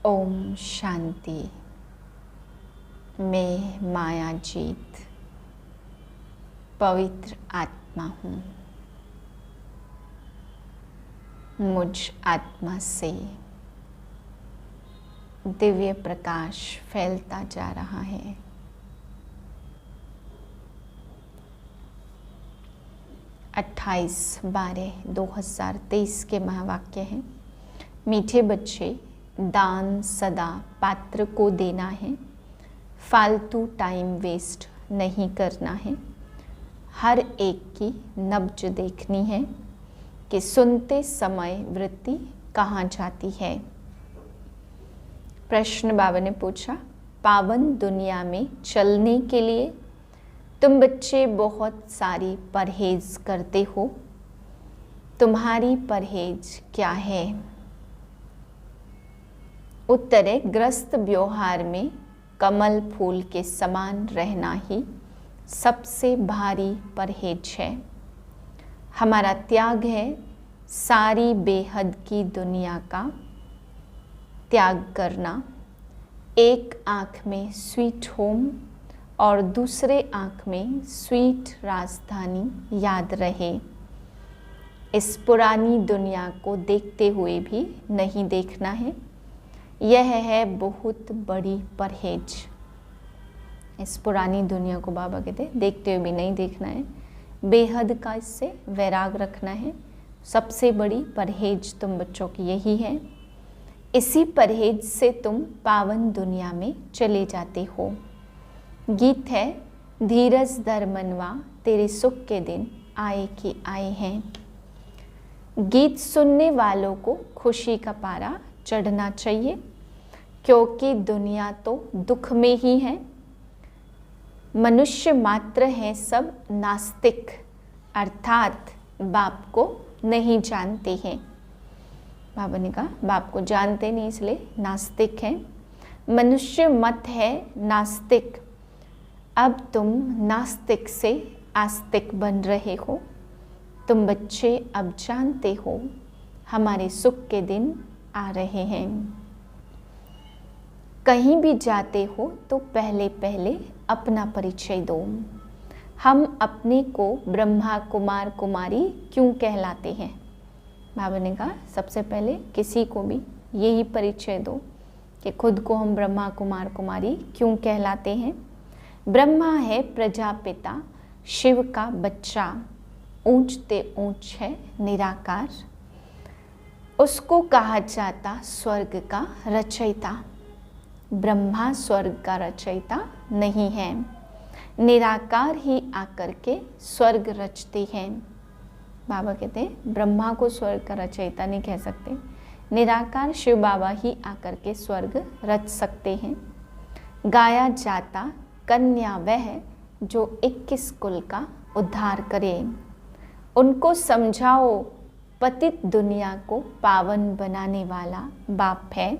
ओम शांति। मैं मायाजीत पवित्र आत्मा हूँ। मुझ आत्मा से दिव्य प्रकाश फैलता जा रहा है। अट्ठाईस 12/2023 के महावाक्य हैं। मीठे बच्चे, दान सदा पात्र को देना है, फालतू टाइम वेस्ट नहीं करना है। हर एक की नब्ज देखनी है कि सुनते समय वृत्ति कहाँ जाती है। प्रश्न बाबा ने पूछा, पावन दुनिया में चलने के लिए तुम बच्चे बहुत सारी परहेज करते हो। तुम्हारी परहेज क्या है? उत्तर है, ग्रस्त व्यवहार में कमल फूल के समान रहना ही सबसे भारी परहेज है। हमारा त्याग है सारी बेहद की दुनिया का त्याग करना। एक आँख में स्वीट होम और दूसरे आँख में स्वीट राजधानी याद रहे। इस पुरानी दुनिया को देखते हुए भी नहीं देखना है। यह है बहुत बड़ी परहेज। इस पुरानी दुनिया को बाबा कहते हैं देखते हुए भी नहीं देखना है। बेहद का इससे वैराग रखना है। सबसे बड़ी परहेज तुम बच्चों की यही है। इसी परहेज से तुम पावन दुनिया में चले जाते हो। गीत है, धीरज धर मनवा तेरे सुख के दिन आए कि आए हैं। गीत सुनने वालों को खुशी का पारा चढ़ना चाहिए, क्योंकि दुनिया तो दुख में ही है। मनुष्य मात्र हैं सब नास्तिक, अर्थात बाप को नहीं जानते हैं। बाबा ने कहा बाप को जानते नहीं इसलिए नास्तिक हैं। मनुष्य मत है नास्तिक। अब तुम नास्तिक से आस्तिक बन रहे हो। तुम बच्चे अब जानते हो हमारे सुख के दिन आ रहे हैं। कहीं भी जाते हो तो पहले पहले अपना परिचय दो। हम अपने को ब्रह्मा कुमार कुमारी क्यों कहलाते हैं? बाबा ने कहा सबसे पहले किसी को भी यही परिचय दो कि खुद को हम ब्रह्मा कुमार कुमारी क्यों कहलाते हैं। ब्रह्मा है प्रजापिता, शिव का बच्चा, ऊंचते ऊंच है निराकार। उसको कहा जाता स्वर्ग का रचयिता। ब्रह्मा स्वर्ग का रचयिता नहीं है। निराकार ही आकर के स्वर्ग रचते हैं। बाबा कहते हैं ब्रह्मा को स्वर्ग का रचयिता नहीं कह सकते। निराकार शिव बाबा ही आकर के स्वर्ग रच सकते हैं। गाया जाता कन्या वह जो 21 कुल का उद्धार करे। उनको समझाओ पतित दुनिया को पावन बनाने वाला बाप है।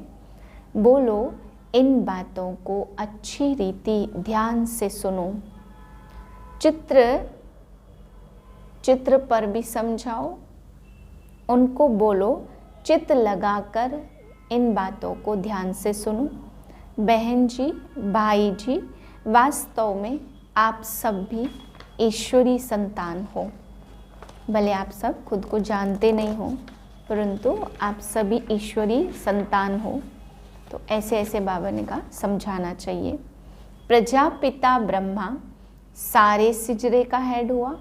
बोलो इन बातों को अच्छी रीति ध्यान से सुनो। चित्र पर भी समझाओ। उनको बोलो चित्त लगाकर इन बातों को ध्यान से सुनो। बहन जी, भाई जी, वास्तव में आप सब भी ईश्वरी संतान हो। भले आप सब खुद को जानते नहीं हो, परंतु आप सभी ईश्वरी संतान हो। तो ऐसे ऐसे बाबा ने कहा समझाना चाहिए। प्रजापिता ब्रह्मा सारे सिजरे का हेड हुआ।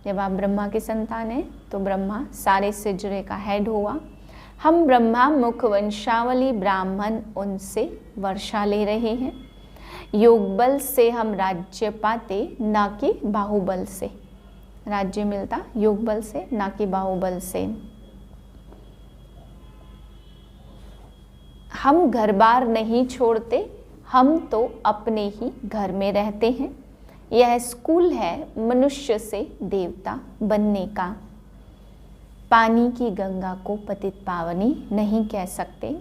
जब आप ब्रह्मा के संतान हैं तो ब्रह्मा सारे सिजरे का हेड हुआ। हम ब्रह्मा मुख वंशावली ब्राह्मण उनसे वर्षा ले रहे हैं। योग बल से हम राज्य पाते, ना कि बाहुबल से। राज्य मिलता योग बल से, ना कि बाहुबल से। हम घर बार नहीं छोड़ते, हम तो अपने ही घर में रहते हैं। यह स्कूल है मनुष्य से देवता बनने का। पानी की गंगा को पतित पावनी नहीं कह सकते।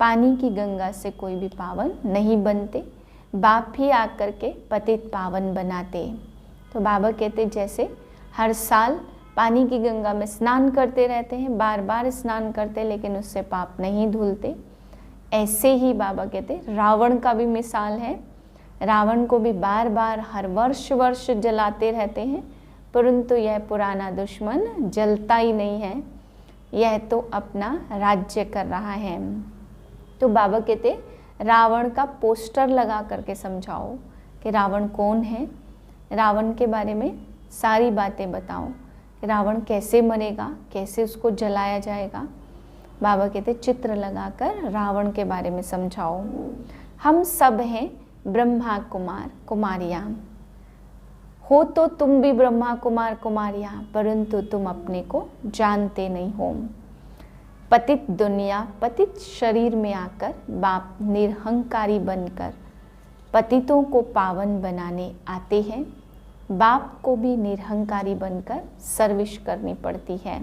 पानी की गंगा से कोई भी पावन नहीं बनते। बाप ही आकर के पतित पावन बनाते। तो बाबा कहते जैसे हर साल पानी की गंगा में स्नान करते रहते हैं, बार बार स्नान करते, लेकिन उससे पाप नहीं धुलते। ऐसे ही बाबा कहते रावण का भी मिसाल है। रावण को भी बार बार हर वर्ष जलाते रहते हैं, परंतु यह पुराना दुश्मन जलता ही नहीं है, यह तो अपना राज्य कर रहा है। तो बाबा कहते रावण का पोस्टर लगा करके समझाओ कि रावण कौन है, रावण के बारे में सारी बातें बताओ कि रावण कैसे मरेगा, कैसे उसको जलाया जाएगा। बाबा कहते चित्र लगाकर रावण के बारे में समझाओ। हम सब हैं ब्रह्मा कुमार कुमारियाँ, हो तो तुम भी ब्रह्मा कुमार कुमारियाँ, परंतु तुम अपने को जानते नहीं हो। पतित दुनिया पतित शरीर में आकर बाप निरहंकारी बनकर पतितों को पावन बनाने आते हैं। बाप को भी निरहंकारी बनकर सर्विस करनी पड़ती है।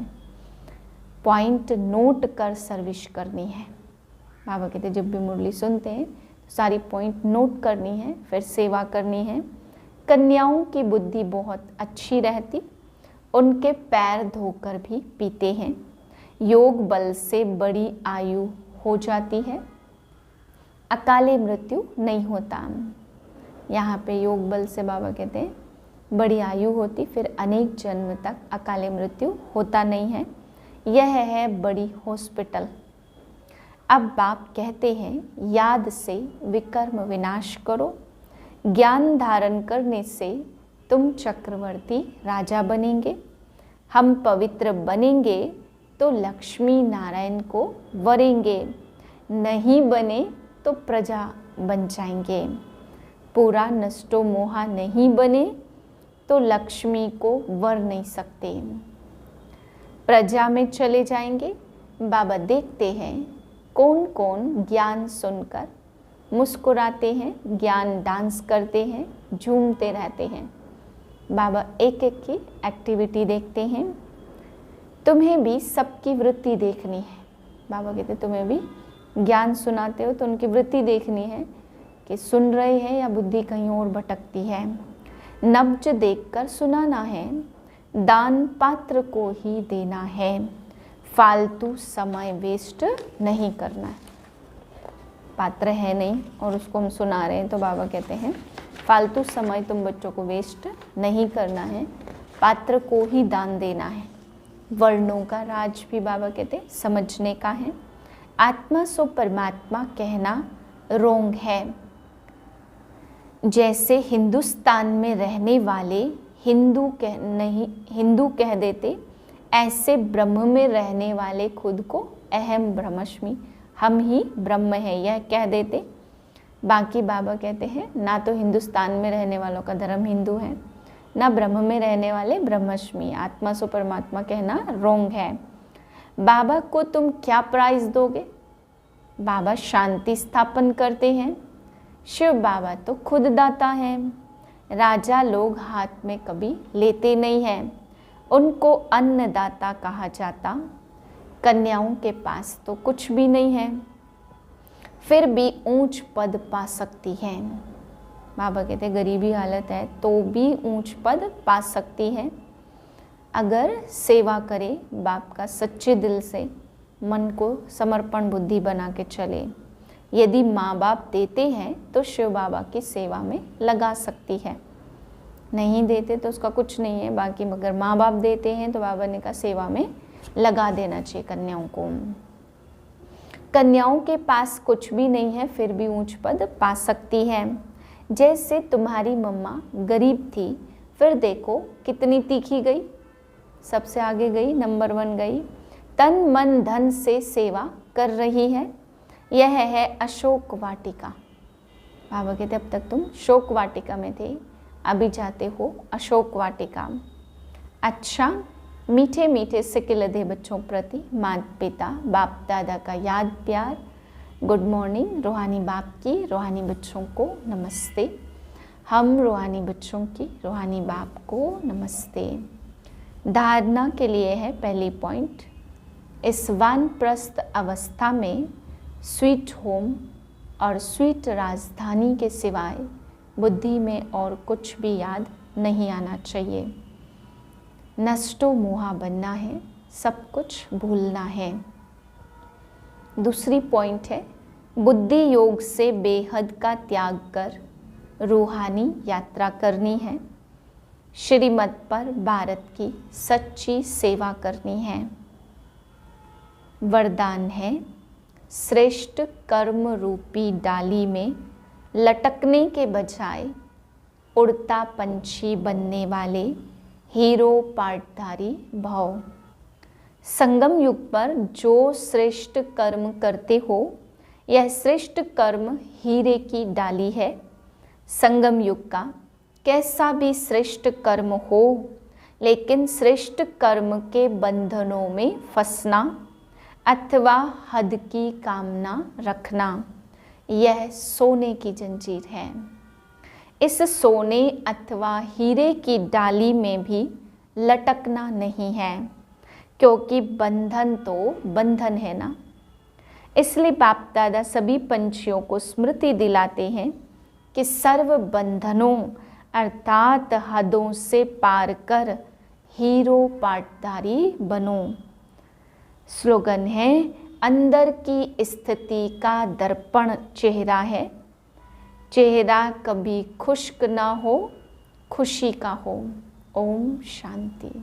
पॉइंट नोट कर सर्विस करनी है। बाबा कहते जब भी मुरली सुनते हैं तो सारी पॉइंट नोट करनी है, फिर सेवा करनी है। कन्याओं की बुद्धि बहुत अच्छी रहती, उनके पैर धोकर भी पीते हैं। योग बल से बड़ी आयु हो जाती है, अकाले मृत्यु नहीं होता। यहाँ पे योग बल से बाबा कहते हैं बड़ी आयु होती, फिर अनेक जन्म तक अकाले मृत्यु होता नहीं है। यह है बड़ी हॉस्पिटल। अब बाप कहते हैं याद से विकर्म विनाश करो। ज्ञान धारण करने से तुम चक्रवर्ती राजा बनेंगे। हम पवित्र बनेंगे तो लक्ष्मी नारायण को वरेंगे, नहीं बने तो प्रजा बन जाएंगे। पूरा नष्टो मोहा नहीं बने तो लक्ष्मी को वर नहीं सकते, प्रजा में चले जाएंगे। बाबा देखते हैं कौन कौन ज्ञान सुनकर मुस्कुराते हैं, ज्ञान डांस करते हैं, झूमते रहते हैं। बाबा एक एक की एक्टिविटी देखते हैं। तुम्हें भी सबकी वृत्ति देखनी है। बाबा कहते तुम्हें भी ज्ञान सुनाते हो तो उनकी वृत्ति देखनी है कि सुन रहे हैं या बुद्धि कहीं और भटकती है। नब्ज देखकर सुनाना है, दान पात्र को ही देना है, फालतू समय वेस्ट नहीं करना है। पात्र है नहीं और उसको हम सुना रहे हैं तो बाबा कहते हैं फालतू समय तुम बच्चों को वेस्ट नहीं करना है, पात्र को ही दान देना है। वर्णों का राज भी बाबा कहते हैं समझने का है। आत्मा सो परमात्मा कहना रोंग है। जैसे हिंदुस्तान में रहने वाले हिंदू कह देते, ऐसे ब्रह्म में रहने वाले खुद को अहम ब्रह्मस्मि, हम ही ब्रह्म है, यह कह देते। बाकी बाबा कहते हैं ना तो हिंदुस्तान में रहने वालों का धर्म हिंदू है, ना ब्रह्म में रहने वाले ब्रह्मस्मि। आत्मा सो परमात्मा कहना रोंग है। बाबा को तुम क्या प्राइज दोगे? बाबा शांति स्थापन करते हैं। शिव बाबा तो खुद दाता है। राजा लोग हाथ में कभी लेते नहीं हैं, उनको अन्नदाता कहा जाता। कन्याओं के पास तो कुछ भी नहीं है, फिर भी ऊंच पद पा सकती हैं। बाबा कहते गरीबी हालत है तो भी ऊंच पद पा सकती है अगर सेवा करे बाप का सच्चे दिल से, मन को समर्पण बुद्धि बना के चले। यदि माँ बाप देते हैं तो शिव बाबा की सेवा में लगा सकती है, नहीं देते तो उसका कुछ नहीं है। बाकी मगर माँ बाप देते हैं तो बाबा ने कहा सेवा में लगा देना चाहिए कन्याओं को। कन्याओं के पास कुछ भी नहीं है फिर भी ऊंच पद पा सकती है। जैसे तुम्हारी मम्मा गरीब थी, फिर देखो कितनी तीखी गई, सबसे आगे गई, नंबर 1 गई। तन मन धन से सेवा कर रही है। यह है अशोक वाटिका। बाबा कहते अब तक तुम शोक वाटिका में थे, अभी जाते हो अशोक वाटिका। अच्छा, मीठे मीठे सिक्के लदे बच्चों प्रति माता पिता बाप दादा का याद प्यार। Good morning. रूहानी बाप की रूहानी बच्चों को नमस्ते। हम रूहानी बच्चों की रूहानी बाप को नमस्ते। धारणा के लिए है पहली पॉइंट, इस वानप्रस्थ अवस्था में स्वीट होम और स्वीट राजधानी के सिवाय बुद्धि में और कुछ भी याद नहीं आना चाहिए। नष्टो मोहा बनना है, सब कुछ भूलना है। दूसरी पॉइंट है बुद्धि योग से बेहद का त्याग कर रूहानी यात्रा करनी है। श्रीमत पर भारत की सच्ची सेवा करनी है। वरदान है, श्रेष्ठ कर्म रूपी डाली में लटकने के बजाय उड़ता पंछी बनने वाले हीरो पाठधारी भव। संगम युग पर जो श्रेष्ठ कर्म करते हो, यह श्रेष्ठ कर्म हीरे की डाली है। संगम युग का कैसा भी श्रेष्ठ कर्म हो, लेकिन श्रेष्ठ कर्म के बंधनों में फंसना अथवा हद की कामना रखना, यह सोने की जंजीर है। इस सोने अथवा हीरे की डाली में भी लटकना नहीं है, क्योंकि बंधन तो बंधन है ना। इसलिए बाप दादा सभी पंछियों को स्मृति दिलाते हैं कि सर्व बंधनों अर्थात हदों से पार कर हीरो पाठधारी बनो। स्लोगन है, अंदर की स्थिति का दर्पण चेहरा है। चेहरा कभी खुश्क ना हो, खुशी का हो। ओम शांति।